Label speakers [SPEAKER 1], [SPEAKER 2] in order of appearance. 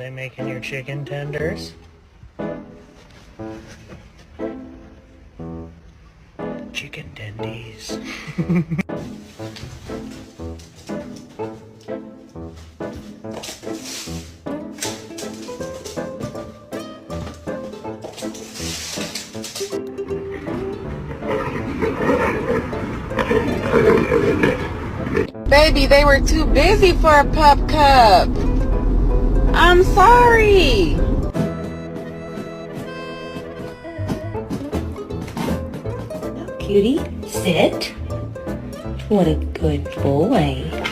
[SPEAKER 1] they making your chicken tenders? Chicken tendies.
[SPEAKER 2] Baby, they were too busy for a pup cup. I'm sorry.
[SPEAKER 3] Cutie, sit. What a good boy.